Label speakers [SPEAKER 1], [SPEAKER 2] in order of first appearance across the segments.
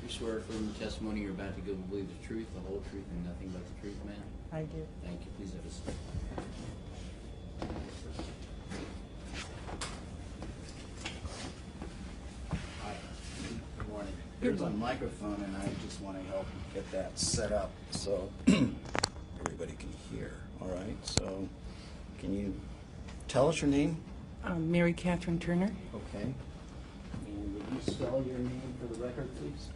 [SPEAKER 1] You swear affirm the testimony you're about to give will believe the truth, the whole truth, and nothing but the truth, ma'am?
[SPEAKER 2] I do.
[SPEAKER 1] Thank you. Please have a seat. Hi. Good morning. There's a microphone, and I just want to help get that set up so everybody can hear. All right. So, can you tell us your name?
[SPEAKER 2] Mary Catherine Turner.
[SPEAKER 1] Okay. And would you spell your name for the record, please?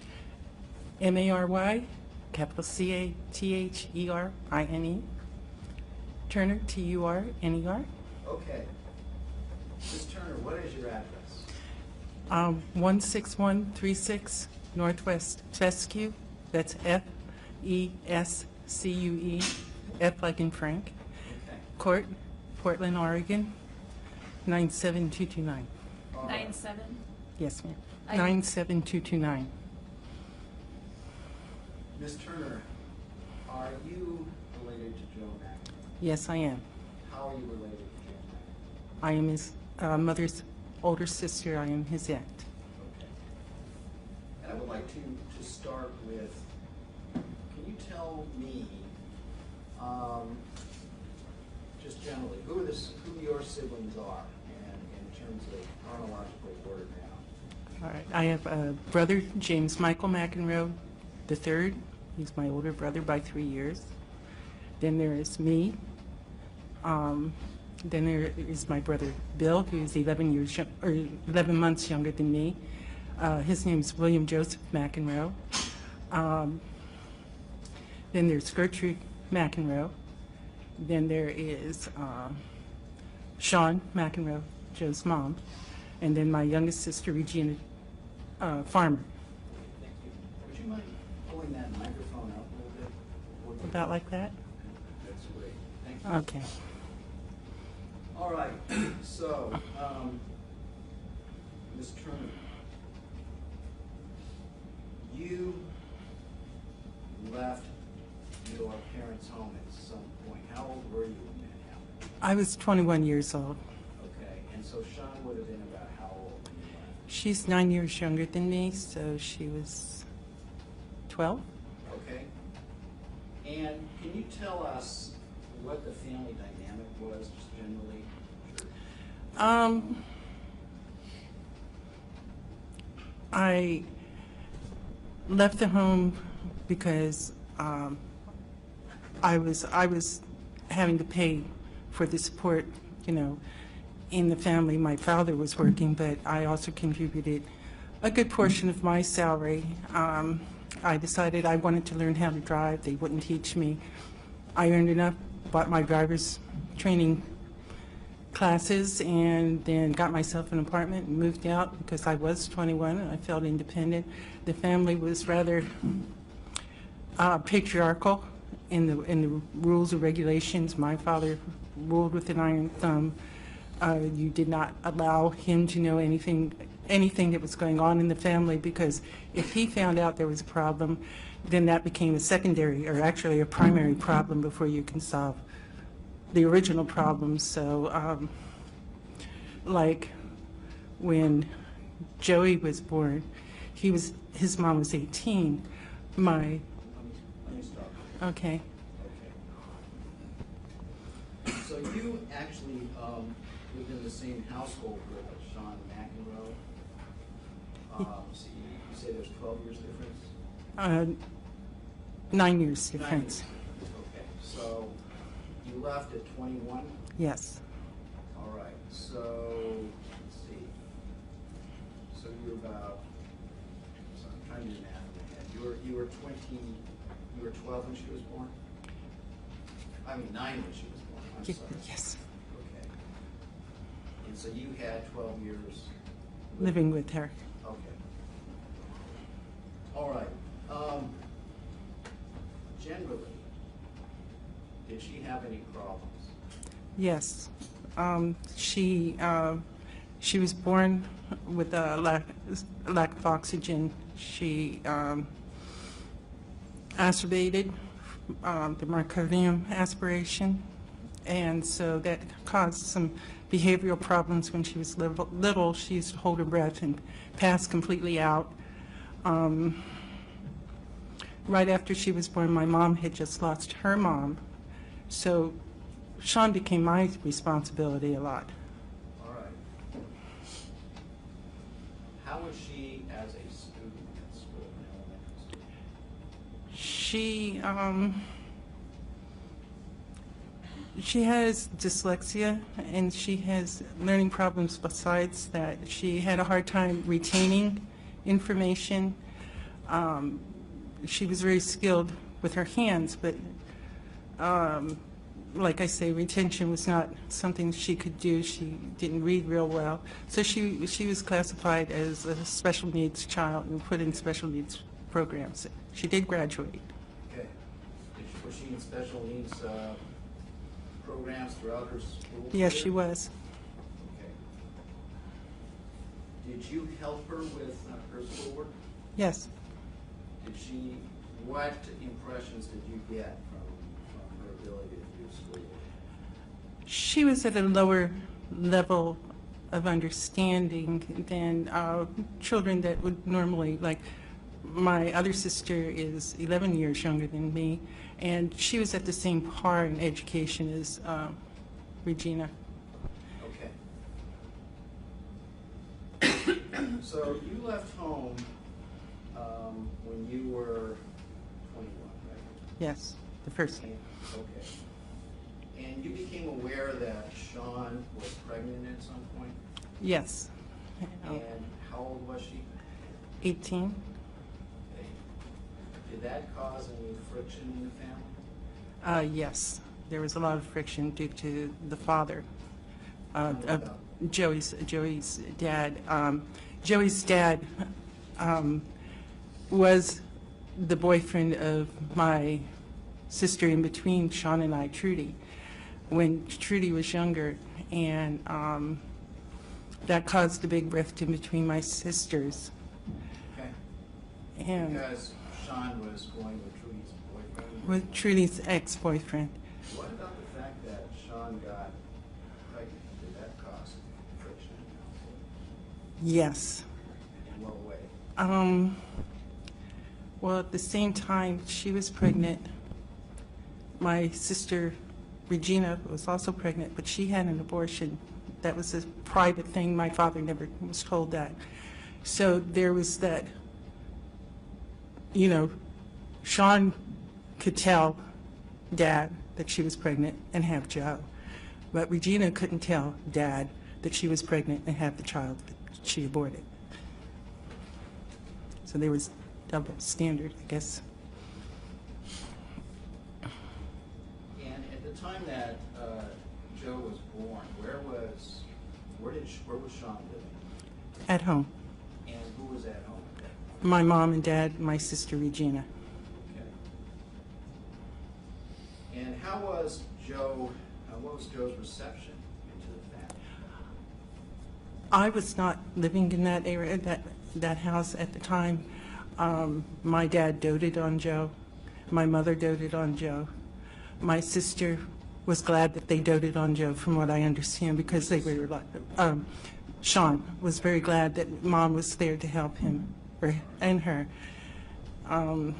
[SPEAKER 2] M-A-R-Y, capital C-A-T-H-E-R-I-N-E. Turner, T-U-R-N-E-R.
[SPEAKER 1] Okay. Ms. Turner, what is your address?
[SPEAKER 2] 16136 Northwest Fescue. That's F-E-S-C-U-E. F like in Frank.
[SPEAKER 1] Okay.
[SPEAKER 2] Court, Portland, Oregon, 97229.
[SPEAKER 3] 97?
[SPEAKER 2] Yes, ma'am.
[SPEAKER 3] I-
[SPEAKER 2] 97229.
[SPEAKER 1] Ms. Turner, are you related to Joe McEnroe?
[SPEAKER 2] Yes, I am.
[SPEAKER 1] How are you related to Joe McEnroe?
[SPEAKER 2] I am his mother's older sister. I am his aunt.
[SPEAKER 1] Okay. And I would like to start with, can you tell me, just generally, who your siblings are, and in terms of chronological order now?
[SPEAKER 2] All right. I have a brother, James Michael McEnroe III. He's my older brother by 3 years. Then there is me. Then there is my brother Bill, who's 11 months younger than me. His name is William Joseph McEnroe. Then there's Gertrude McEnroe. Then there is Shawn McEnroe, Joe's mom. And then my youngest sister, Regina Farmer.
[SPEAKER 1] Thank you. Would you mind pulling that microphone up a little bit?
[SPEAKER 2] About like that?
[SPEAKER 1] That's great. Thank you.
[SPEAKER 2] Okay.
[SPEAKER 1] All right. So, Ms. Turner, you left your parents' home at some point. How old were you when that happened?
[SPEAKER 2] I was 21 years old.
[SPEAKER 1] Okay. And so Shawn would have been about how old when you left?
[SPEAKER 2] She's 9 years younger than me, so she was 12.
[SPEAKER 1] Okay. And can you tell us what the family dynamic was, just generally?
[SPEAKER 2] I left the home because I was having to pay for the support, in the family. My father was working, but I also contributed a good portion of my salary. I decided I wanted to learn how to drive. They wouldn't teach me. I earned enough, bought my driver's training classes, and then got myself an apartment and moved out because I was 21 and I felt independent. The family was rather patriarchal in the rules and regulations. My father ruled with an iron thumb. You did not allow him to know anything that was going on in the family, because if he found out there was a problem, then that became a secondary, or actually a primary problem, before you can solve the original problem. So, like when Joey was born, his mom was 18.
[SPEAKER 1] Let me stop.
[SPEAKER 2] Okay.
[SPEAKER 1] Okay. So you actually lived in the same household with Shawn McEnroe. So you say there's 12 years difference?
[SPEAKER 2] 9 years
[SPEAKER 1] 9
[SPEAKER 2] difference.
[SPEAKER 1] years. Okay. So you left at 21?
[SPEAKER 2] Yes.
[SPEAKER 1] All right. So let's see. So you're about. So I'm trying to do math in my head. You were 20. You were 12 when she was born. I mean 9 when she was born. I'm sorry.
[SPEAKER 2] Yes.
[SPEAKER 1] Okay. And so you had 12 years
[SPEAKER 2] Living with her.
[SPEAKER 1] Okay. All right. Generally, did she have any problems?
[SPEAKER 2] Yes. She was born with a lack of oxygen. She aspirated the myocardium aspiration, and so that caused some behavioral problems when she was little. She used to hold her breath and pass completely out. right after she was born, my mom had just lost her mom, so Shawn became my responsibility a lot.
[SPEAKER 1] All right. How was she as a student at school, in elementary school?
[SPEAKER 2] She has dyslexia, and she has learning problems besides that. She had a hard time retaining information. She was very skilled with her hands, but like I say, retention was not something she could do. She didn't read real well. So she was classified as a special needs child and put in special needs programs. She did graduate.
[SPEAKER 1] Okay. Was she in special needs programs throughout her school
[SPEAKER 2] Yes,
[SPEAKER 1] career?
[SPEAKER 2] she was.
[SPEAKER 1] Okay. Did you help her with her schoolwork?
[SPEAKER 2] Yes.
[SPEAKER 1] What impressions did you get from her ability to do schoolwork?
[SPEAKER 2] She was at a lower level of understanding than children that would normally, like my other sister is 11 years younger than me, and she was at the same par in education as Regina.
[SPEAKER 1] Okay. So you left home when you were 21, right?
[SPEAKER 2] Yes, the first.
[SPEAKER 1] Okay. And you became aware that Shawn was pregnant at some point?
[SPEAKER 2] Yes.
[SPEAKER 1] And how old was she?
[SPEAKER 2] 18.
[SPEAKER 1] Okay. Did that cause any friction in the family?
[SPEAKER 2] Yes, there was a lot of friction due to the father of
[SPEAKER 1] about?
[SPEAKER 2] Joey's dad. Joey's dad was the boyfriend of my sister in between Shawn and I, Trudy, when Trudy was younger, and that caused a big rift in between my sisters.
[SPEAKER 1] Okay.
[SPEAKER 2] And
[SPEAKER 1] Because Shawn was going with Trudy's boyfriend?
[SPEAKER 2] with Trudy's ex-boyfriend.
[SPEAKER 1] What about the fact that Shawn got pregnant? Did that cause friction in the household?
[SPEAKER 2] Yes.
[SPEAKER 1] In what way?
[SPEAKER 2] Well, at the same time she was pregnant, my sister Regina was also pregnant, but she had an abortion. That was a private thing. My father never was told that. So there was that, Shawn could tell Dad that she was pregnant and have Joe, but Regina couldn't tell Dad that she was pregnant and have the child that she aborted. So there was double standard, I guess.
[SPEAKER 1] And at the time that Joe was born, where was Shawn living?
[SPEAKER 2] At home.
[SPEAKER 1] And who was at home?
[SPEAKER 2] My mom and dad, my sister Regina.
[SPEAKER 1] Okay. And how was Joe's reception into the family?
[SPEAKER 2] I was not living in that area, that house at the time. My dad doted on Joe. My mother doted on Joe. My sister was glad that they doted on Joe, from what I understand, because they were like, Shawn was very glad that Mom was there to help him and her.
[SPEAKER 1] Right.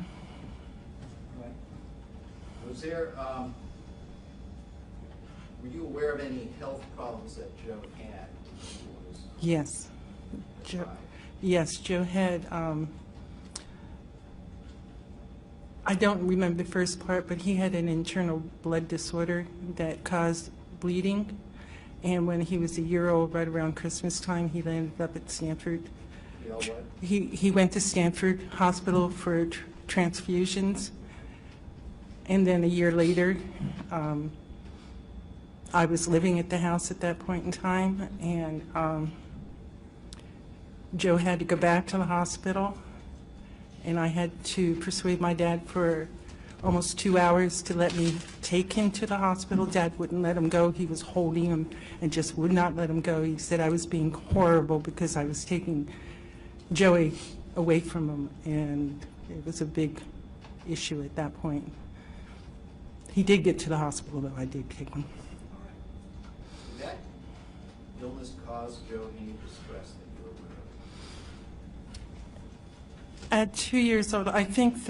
[SPEAKER 1] Was there, were you aware of any health problems that Joe had when he was
[SPEAKER 2] Yes. Joe,
[SPEAKER 1] alive?
[SPEAKER 2] yes, Joe had, I don't remember the first part, but he had an internal blood disorder that caused bleeding. And when he was a year old, right around Christmas time, he landed up at Stanford.
[SPEAKER 1] You know what?
[SPEAKER 2] He went to Stanford Hospital for transfusions. And then a year later, I was living at the house at that point in time, and Joe had to go back to the hospital, and I had to persuade my dad for almost 2 hours to let me take him to the hospital. Dad wouldn't let him go. He was holding him and just would not let him go. He said I was being horrible because I was taking Joey away from him, and it was a big issue at that point. He did get to the hospital, though. I did take him.
[SPEAKER 1] All right. Did that illness cause Joe any distress that you were aware of?
[SPEAKER 2] At 2 years old, I think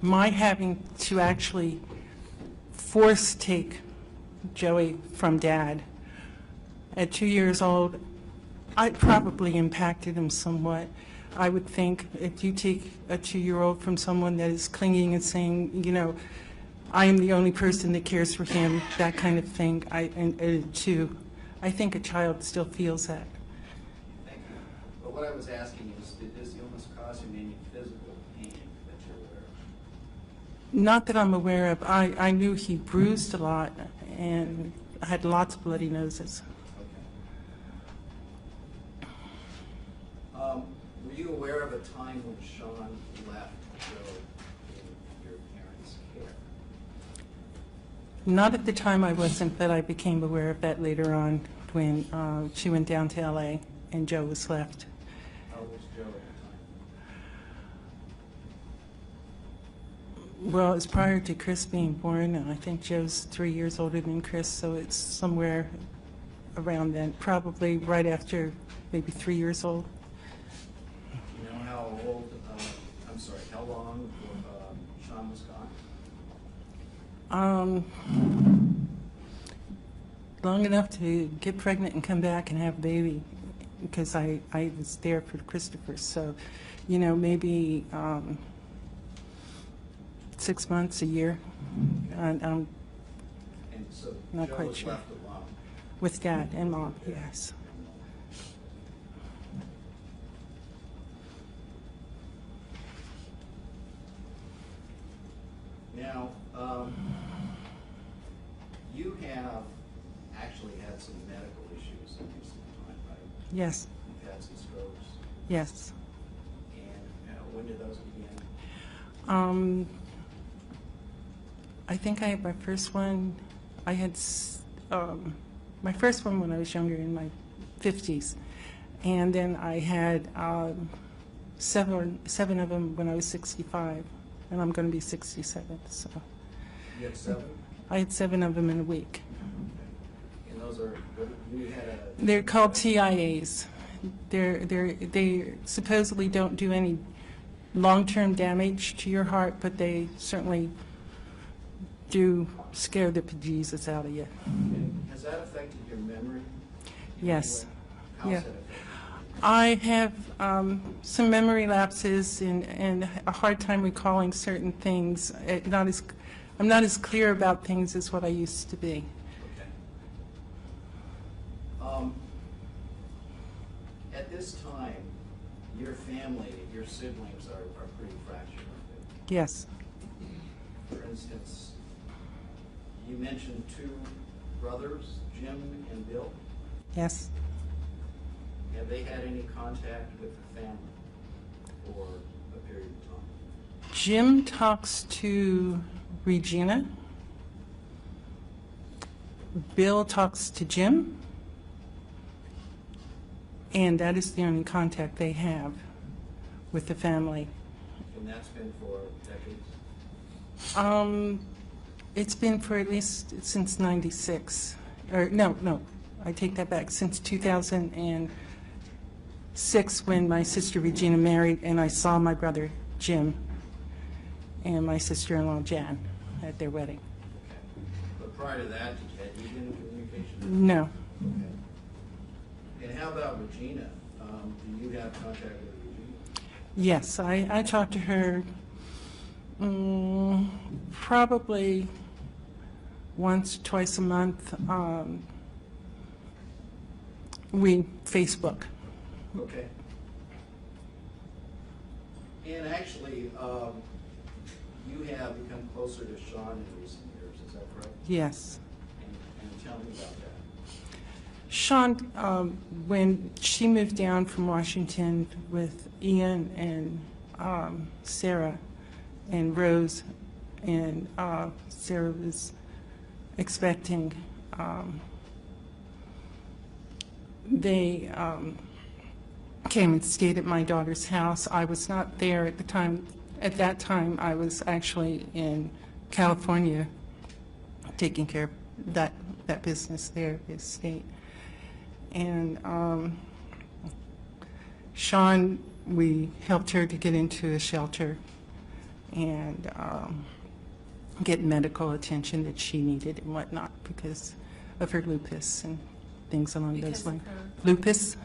[SPEAKER 2] my having to actually force take Joey from Dad at 2 years old, I probably impacted him somewhat. I would think if you take a 2-year-old from someone that is clinging and saying, you know, I am the only person that cares for him, that kind of thing, I think a child still feels that.
[SPEAKER 1] Thank you. But what I was asking is, did this illness cause him any physical pain that you're aware of?
[SPEAKER 2] Not that I'm aware of. I knew he bruised a lot and had lots of bloody noses.
[SPEAKER 1] Okay. Were you aware of a time when Shawn left Joe in your parents' care?
[SPEAKER 2] Not at the time I wasn't, but I became aware of that later on when she went down to LA and Joe was left.
[SPEAKER 1] How old was Joe at the time?
[SPEAKER 2] Well, it was prior to Chris being born, and I think Joe's 3 years older than Chris, so it's somewhere around then, probably right after maybe 3 years old.
[SPEAKER 1] Do you know how old, how long Shawn was gone?
[SPEAKER 2] Long enough to get pregnant and come back and have a baby, because I was there for Christopher. So, you know, maybe 6 months, a year. I'm
[SPEAKER 1] And so
[SPEAKER 2] not
[SPEAKER 1] Joe
[SPEAKER 2] quite
[SPEAKER 1] was
[SPEAKER 2] sure.
[SPEAKER 1] left alone.
[SPEAKER 2] With Dad and Mom, yes.
[SPEAKER 1] Now, you have actually had some medical issues in recent time, right?
[SPEAKER 2] Yes,
[SPEAKER 1] You've had some strokes.
[SPEAKER 2] yes.
[SPEAKER 1] And when did those begin?
[SPEAKER 2] I think I had my first one, my first one when I was younger, in my 50s. And then I had seven of them when I was 65. And I'm going to be 67, so.
[SPEAKER 1] You had 7?
[SPEAKER 2] I had 7 of them in a week.
[SPEAKER 1] And those are, you had a...
[SPEAKER 2] They're called TIAs. They supposedly don't do any long-term damage to your heart, but they certainly do scare the bejesus out of you.
[SPEAKER 1] Okay. Has that affected your memory?
[SPEAKER 2] Yes.
[SPEAKER 1] How's
[SPEAKER 2] Yeah.
[SPEAKER 1] that affected?
[SPEAKER 2] I have some memory lapses and a hard time recalling certain things. I'm not as clear about things as what I used to be.
[SPEAKER 1] Okay. At this time, your family, your siblings are pretty fractured, aren't
[SPEAKER 2] Yes.
[SPEAKER 1] they? For instance, you mentioned 2 brothers, Jim and Bill.
[SPEAKER 2] Yes.
[SPEAKER 1] Have they had any contact with the family for a period of time?
[SPEAKER 2] Jim talks to Regina. Bill talks to Jim. And that is the only contact they have with the family.
[SPEAKER 1] And that's been for decades?
[SPEAKER 2] It's been for at least since '96. Or no, I take that back. Since 2006, when my sister Regina married, and I saw my brother Jim and my sister-in-law Jan at their wedding.
[SPEAKER 1] Okay. But prior to that, had you been in communication?
[SPEAKER 2] No.
[SPEAKER 1] Okay. And how about Regina? Do you have contact with Regina?
[SPEAKER 2] Yes, I talk to her probably once, twice a month. We Facebook.
[SPEAKER 1] Okay. And actually, you have become closer to Shawn in recent years, is that correct?
[SPEAKER 2] Yes.
[SPEAKER 1] And tell me about that.
[SPEAKER 2] Shawn, when she moved down from Washington with Ian and Sarah and Rose, and Sarah was expecting, they came and stayed at my daughter's house. I was not there at the time. At that time, I was actually in California taking care of that business there, the estate. And Shawn, we helped her to get into a shelter and get medical attention that she needed and whatnot because of her lupus and things along
[SPEAKER 3] Because
[SPEAKER 2] those
[SPEAKER 3] of
[SPEAKER 2] lines.
[SPEAKER 3] her-
[SPEAKER 2] Lupus?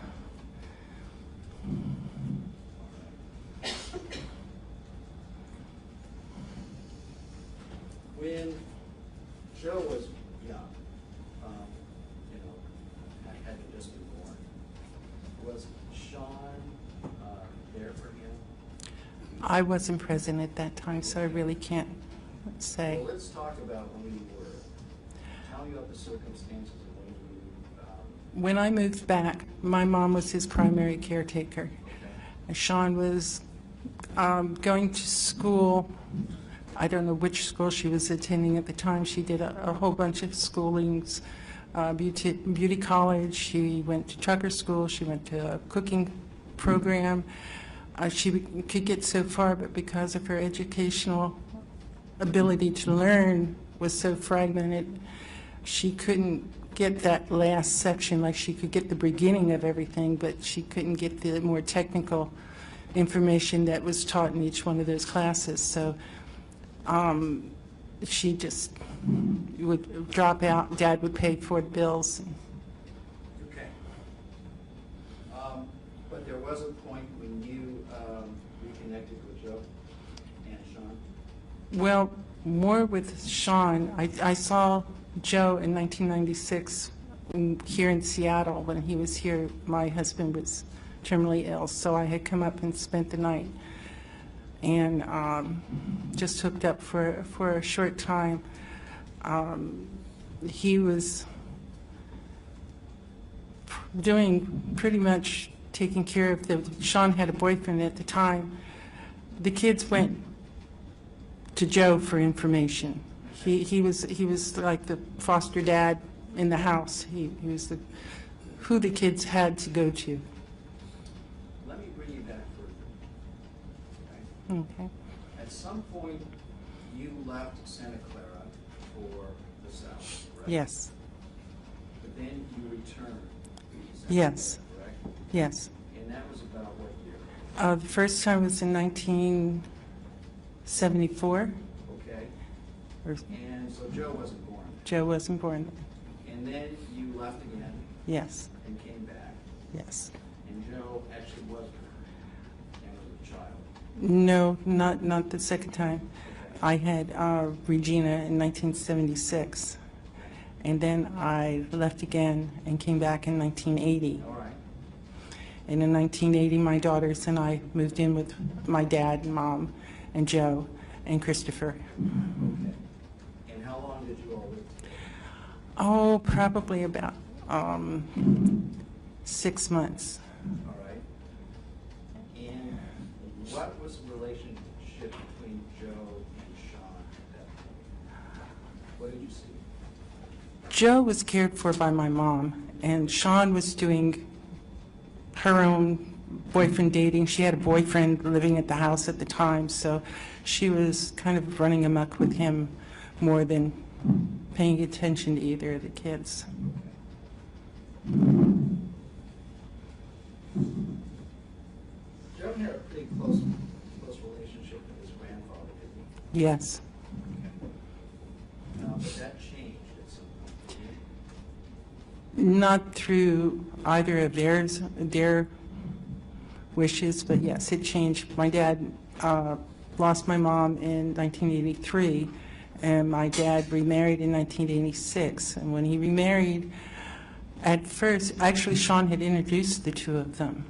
[SPEAKER 1] When Joe was young, you know, had just been born, was Shawn there for him?
[SPEAKER 2] I wasn't present at that time, so I really can't say.
[SPEAKER 1] Well, let's talk about when you were. Tell me about the circumstances of when you.
[SPEAKER 2] When I moved back, my mom was his primary caretaker.
[SPEAKER 1] Okay.
[SPEAKER 2] And Shawn was going to school. I don't know which school she was attending at the time. She did a whole bunch of schoolings, beauty college. She went to trucker school. She went to a cooking program. She could get so far, but because of her educational ability to learn was so fragmented, she couldn't get that last section. Like she could get the beginning of everything, but she couldn't get the more technical information that was taught in each one of those classes. So she just would drop out. Dad would pay for the bills.
[SPEAKER 1] Okay. But there was a point when you reconnected with Joe and Shawn?
[SPEAKER 2] Well, more with Shawn. I saw Joe in 1996 here in Seattle. When he was here, my husband was terminally ill, so I had come up and spent the night and just hooked up for a short time. He was doing pretty much taking care of Shawn had a boyfriend at the time. The kids went to Joe for information. He was like the foster dad in the house. He was who the kids had to go to.
[SPEAKER 1] Let me bring you back further.
[SPEAKER 2] Okay.
[SPEAKER 1] At some point, you left Santa Clara for the South, correct?
[SPEAKER 2] Yes.
[SPEAKER 1] But then you returned to Santa
[SPEAKER 2] Yes.
[SPEAKER 1] Clara, correct?
[SPEAKER 2] Yes.
[SPEAKER 1] And that was about what year?
[SPEAKER 2] The first time was in 1974.
[SPEAKER 1] Okay.
[SPEAKER 2] Or
[SPEAKER 1] And so Joe wasn't born.
[SPEAKER 2] Joe wasn't born.
[SPEAKER 1] And then you left again
[SPEAKER 2] Yes.
[SPEAKER 1] and came back.
[SPEAKER 2] Yes.
[SPEAKER 1] And Joe actually was born and was a child.
[SPEAKER 2] No, not the second time.
[SPEAKER 1] Okay.
[SPEAKER 2] I had Regina in 1976, and then I left again and came back in 1980.
[SPEAKER 1] All right.
[SPEAKER 2] And in 1980, my daughters and I moved in with my dad and mom and Joe and Christopher.
[SPEAKER 1] Okay. And how long did you all live together?
[SPEAKER 2] Oh, probably about 6 months.
[SPEAKER 1] All right. And what was the relationship between Joe and Shawn at that point? What did you see?
[SPEAKER 2] Joe was cared for by my mom, and Shawn was doing her own boyfriend dating. She had a boyfriend living at the house at the time, so she was kind of running amok with him more than paying attention to either of the kids.
[SPEAKER 1] Joe had a pretty close relationship with his grandfather, didn't
[SPEAKER 2] Yes.
[SPEAKER 1] he? But that changed at some point, didn't it?
[SPEAKER 2] Not through either of their wishes, but yes, it changed. My dad lost my mom in 1983, and my dad remarried in 1986. And when he remarried, at first, actually, Shawn had introduced the two of them,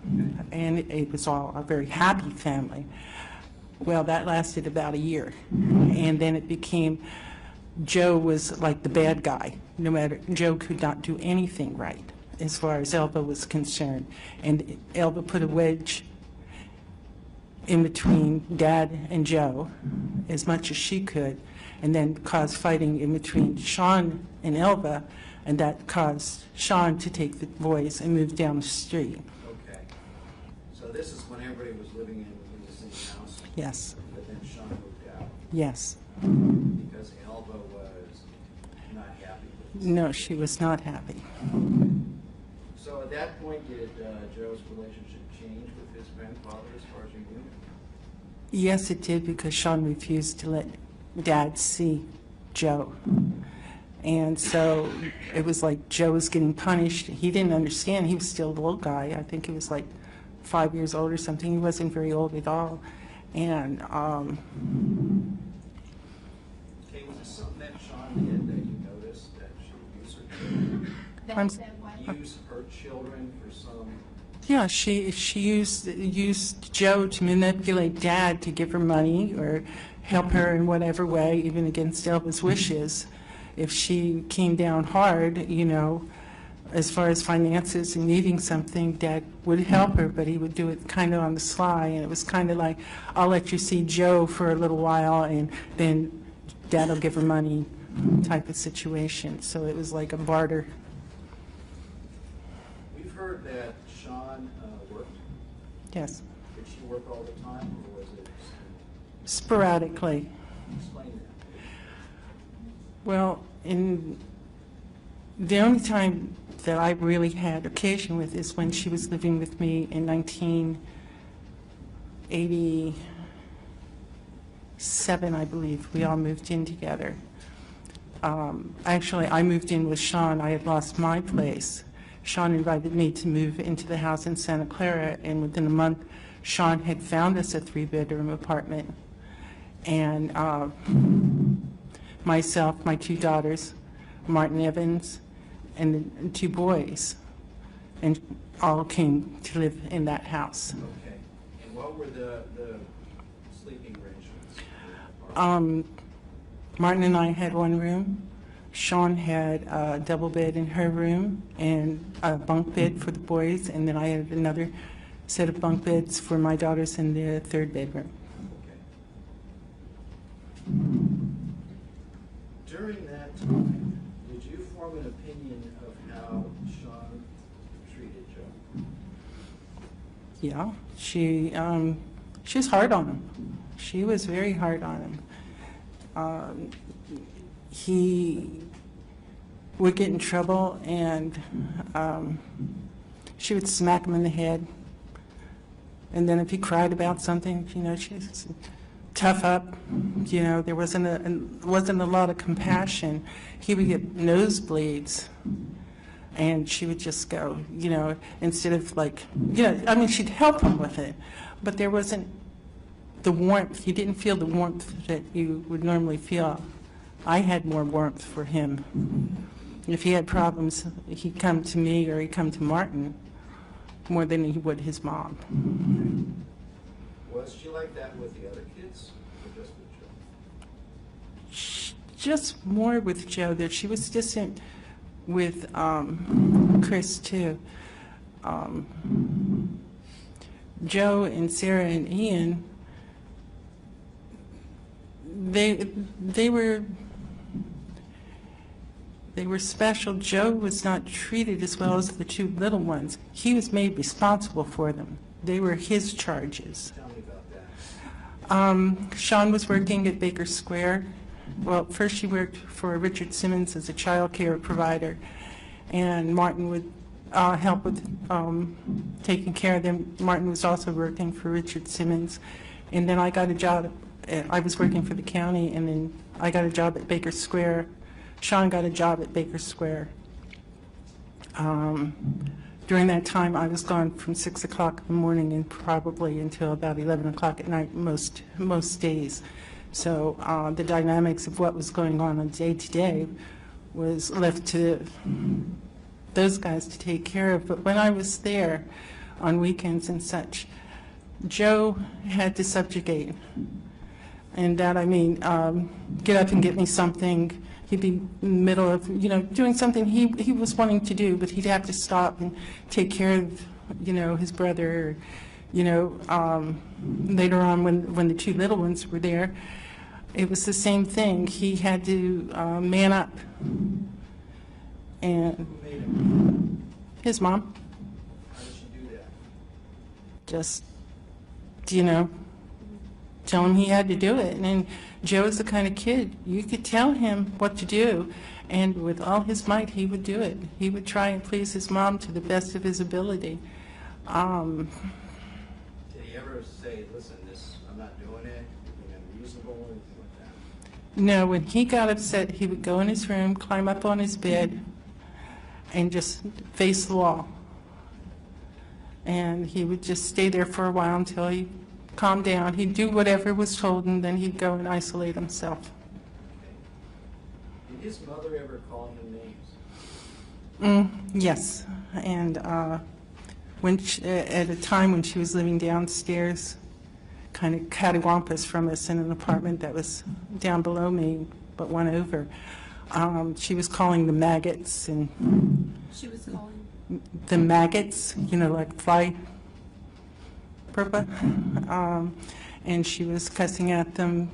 [SPEAKER 2] and it was all a very happy family. Well, that lasted about a year, and then it became Joe was like the bad guy. No matter, Joe could not do anything right as far as Elba was concerned, and Elba put a wedge in between Dad and Joe as much as she could, and then caused fighting in between Shawn and Elba, and that caused Shawn to take the boys and move down the street.
[SPEAKER 1] Okay. So this is when everybody was living in the same house,
[SPEAKER 2] Yes,
[SPEAKER 1] but then Shawn moved out
[SPEAKER 2] yes.
[SPEAKER 1] because Elba was not happy with this.
[SPEAKER 2] No, she was not happy.
[SPEAKER 1] So at that point, did Joe's relationship change with his grandfather as far as you knew?
[SPEAKER 2] Yes, it did, because Shawn refused to let Dad see Joe. And so it was like Joe was getting punished. He didn't understand. He was still a little guy. I think he was like 5 years old or something. He wasn't very old at all. And
[SPEAKER 1] Okay, was this something that Shawn did that you noticed, that she would use her children? Use her children for some...
[SPEAKER 2] yeah, she used Joe to manipulate Dad to give her money or help her in whatever way, even against Elva's wishes. If she came down hard, you know, as far as finances and needing something, Dad would help her, but he would do it kind of on the sly. And it was kind of like, I'll let you see Joe for a little while, and then Dad will give her money type of situation. So it was like a barter.
[SPEAKER 1] We've heard that Shawn worked.
[SPEAKER 2] Yes.
[SPEAKER 1] Did she work all the time, or was it...
[SPEAKER 2] Sporadically.
[SPEAKER 1] Explain that.
[SPEAKER 2] Well, the only time that I really had occasion with is when she was living with me in 1987, I believe. We all moved in together. Actually, I moved in with Shawn. I had lost my place. Shawn invited me to move into the house in Santa Clara, and within a month, Shawn had found us a 3-bedroom apartment. And myself, my 2 daughters, Martin Evans, and the 2 boys, and all came to live in that house.
[SPEAKER 1] Okay. And what were the sleeping arrangements?
[SPEAKER 2] Martin and I had 1 room. Shawn had a double bed in her room and a bunk bed for the boys, and then I had another set of bunk beds for my daughters in the 3rd bedroom.
[SPEAKER 1] During that time, did you form an opinion of how Shawn treated Joe?
[SPEAKER 2] Yeah, she was hard on him. She was very hard on him. He would get in trouble, and she would smack him in the head. And then if he cried about something, you know, she said, tough up. You know, there wasn't a lot of compassion. He would get nosebleeds, and she would just go, you know, instead of like, you know, I mean, she'd help him with it, but there wasn't the warmth. You didn't feel the warmth that you would normally feel. I had more warmth for him. If he had problems, he'd come to me or he'd come to Martin more than he would his mom.
[SPEAKER 1] Was she like that with the other kids, or just with Joe?
[SPEAKER 2] Just more with Joe. That she was distant with Chris too. Joe and Sarah and Ian, they were special. Joe was not treated as well as the 2 little ones. He was made responsible for them. They were his charges.
[SPEAKER 1] Tell me about that.
[SPEAKER 2] Shawn was working at Baker Square. Well, first she worked for Richard Simmons as a child care provider, and Martin would help with taking care of them. Martin was also working for Richard Simmons, and then I got a job. I was working for the county, and then I got a job at Baker Square. Shawn got a job at Baker Square. During that time, I was gone from 6 o'clock in the morning and probably until about 11 o'clock at night most days. So the dynamics of what was going on day to day was left to those guys to take care of. But when I was there on weekends and such, Joe had to subjugate. And that, I mean, get up and get me something. He'd be in the middle of, you know, doing something he was wanting to do, but he'd have to stop and take care of, you know, his brother. Or, you know, later on when the 2 little ones were there, it was the same thing. He had to man up. And
[SPEAKER 1] Who made him?
[SPEAKER 2] his mom.
[SPEAKER 1] How did she do that?
[SPEAKER 2] Just, you know, tell him he had to do it. And Joe's the kind of kid, you could tell him what to do, and with all his might, he would do it. He would try and please his mom to the best of his ability.
[SPEAKER 1] Did he ever say, listen, I'm not doing
[SPEAKER 2] No, when he got upset, he would go in his room, climb up on his bed, and just face the wall. And he would just stay there for a while until he calmed down. He'd do whatever was told, and then he'd go and isolate himself.
[SPEAKER 1] Did his mother ever call him names?
[SPEAKER 2] Yes, and when at a time when she was living downstairs, kind of cattywampus from us in an apartment that was down below me, but one over, she was calling the maggots and
[SPEAKER 3] She was calling.
[SPEAKER 2] the maggots, you know, like fly purpa, and she was cussing at them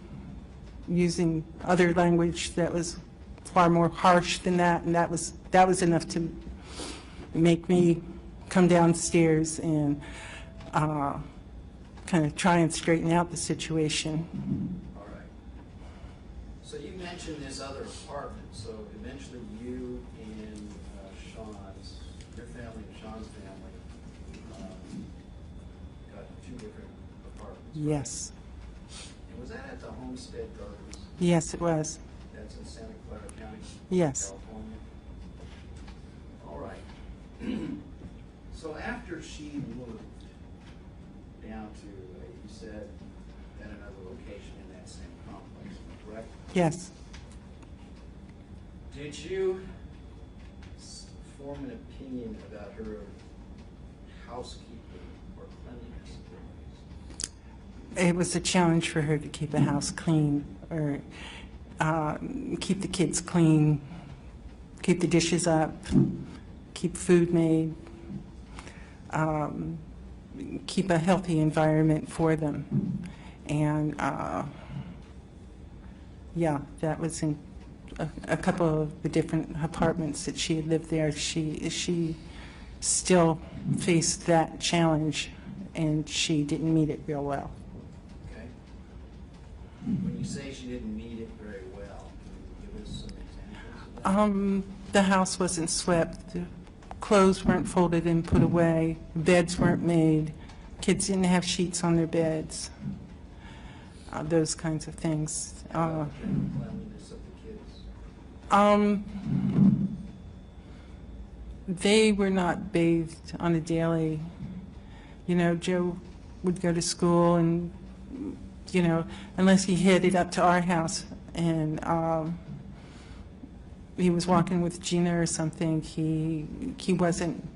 [SPEAKER 2] using other language that was far more harsh than that, and that was enough to make me come downstairs and kind of try and straighten out the situation.
[SPEAKER 1] All right. So you mentioned this other apartment, so eventually you and your family and Shawn's family got two different apartments. Right?
[SPEAKER 2] Yes.
[SPEAKER 1] And was that at the Homestead Gardens?
[SPEAKER 2] Yes, it was.
[SPEAKER 1] That's in Santa Clara County?
[SPEAKER 2] Yes.
[SPEAKER 1] California? All right. So after she moved down to, you said, at another location in that same complex, correct?
[SPEAKER 2] Yes.
[SPEAKER 1] Did you form an opinion about her housekeeping or cleanliness?
[SPEAKER 2] It was a challenge for her to keep a house clean, or keep the kids clean, keep the dishes up, keep food made, keep a healthy environment for them. And yeah, that was in a couple of the different apartments that she had lived there. She still faced that challenge, and she didn't meet it real well.
[SPEAKER 1] Okay. When you say she didn't meet it very well, can you give us some examples of that?
[SPEAKER 2] The house wasn't swept. The clothes weren't folded and put away. Beds weren't made. Kids didn't have sheets on their beds. Those kinds of things.
[SPEAKER 1] How about the cleanliness of the kids?
[SPEAKER 2] They were not bathed on a daily. You know, Joe would go to school and, you know, unless he headed up to our house and he was walking with Gina or something, he wasn't,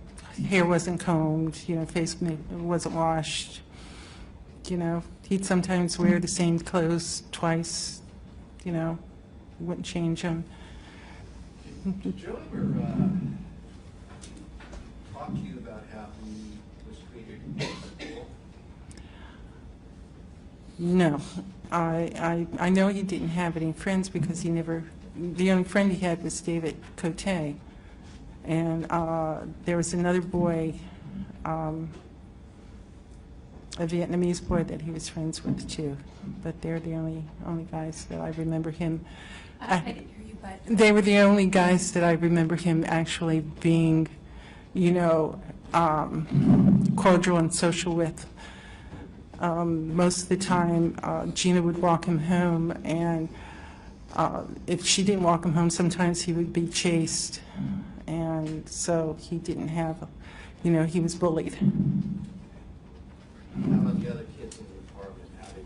[SPEAKER 2] hair wasn't combed, you know, face wasn't washed. You know, he'd sometimes wear the same clothes twice, you know, wouldn't change them.
[SPEAKER 1] Did Joe ever talk to you about how he was treated at school?
[SPEAKER 2] No. I know he didn't have any friends because he never, the only friend he had was David Cote. And there was another boy, a Vietnamese boy that he was friends with too. But they're the only guys that I remember him.
[SPEAKER 3] I didn't hear you, but.
[SPEAKER 2] They were the only guys that I remember him actually being, you know, cordial and social with. Most of the time, Gina would walk him home, and if she didn't walk him home, sometimes he would be chased. And so he didn't have, you know, he was bullied.
[SPEAKER 1] How about the other kids in the apartment? How did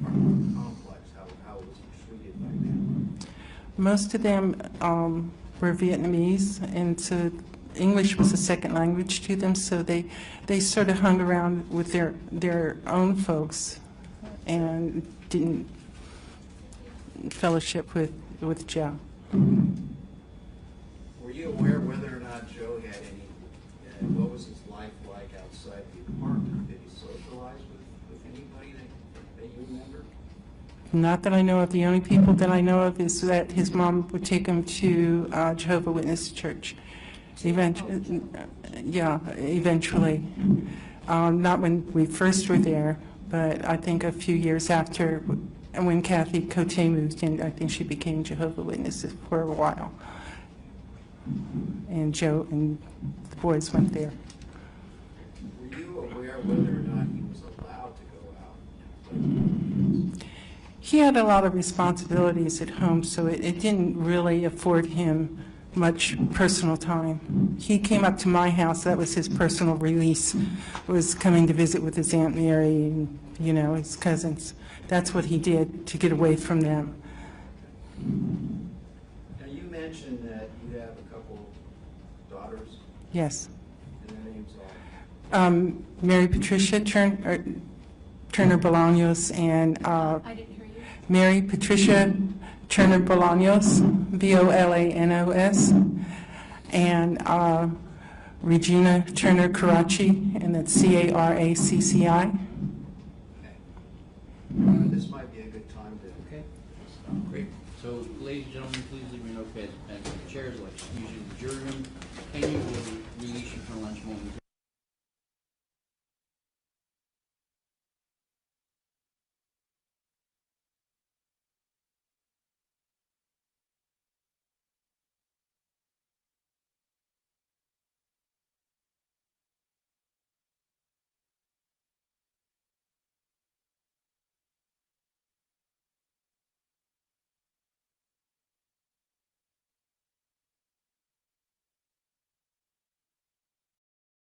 [SPEAKER 1] apartment complex? How was he treated by them?
[SPEAKER 2] Most of them were Vietnamese, and so English was a second language to them, so they sort of hung around with their own folks and didn't fellowship with Joe.
[SPEAKER 1] Were you aware whether or not Joe had any, what was his life like outside the apartment? Did he socialize with anybody that you remember?
[SPEAKER 2] Not that I know of. The only people that I know of is that his mom would take him to Jehovah's Witness church. Eventually, yeah, eventually. Not when we first were there, but I think a few years after, when Kathy Cote moved in, I think she became Jehovah's Witnesses for a while. And Joe and the boys went there.
[SPEAKER 1] Were you aware whether or not he was allowed to go out and play with
[SPEAKER 2] He had a lot of responsibilities at home, so it didn't really afford him much personal time. He came up to my house, that was his personal release, was coming to visit with his Aunt Mary and, you know, his cousins. That's what he did to get away from them.
[SPEAKER 1] Now, you mentioned that you have a couple daughters,
[SPEAKER 2] Yes.
[SPEAKER 1] and their names are?
[SPEAKER 2] Mary Patricia Turner Bolaños and
[SPEAKER 3] I didn't hear you.
[SPEAKER 2] Mary Patricia Turner Bolaños, Bolanos, and Regina Turner Caracci, and that's Caracci.
[SPEAKER 1] Okay. This might be a good time to.
[SPEAKER 4] Okay. Great. So, ladies and gentlemen, please leave your notepads and pens in the chairs. Like usually the jury room. Can you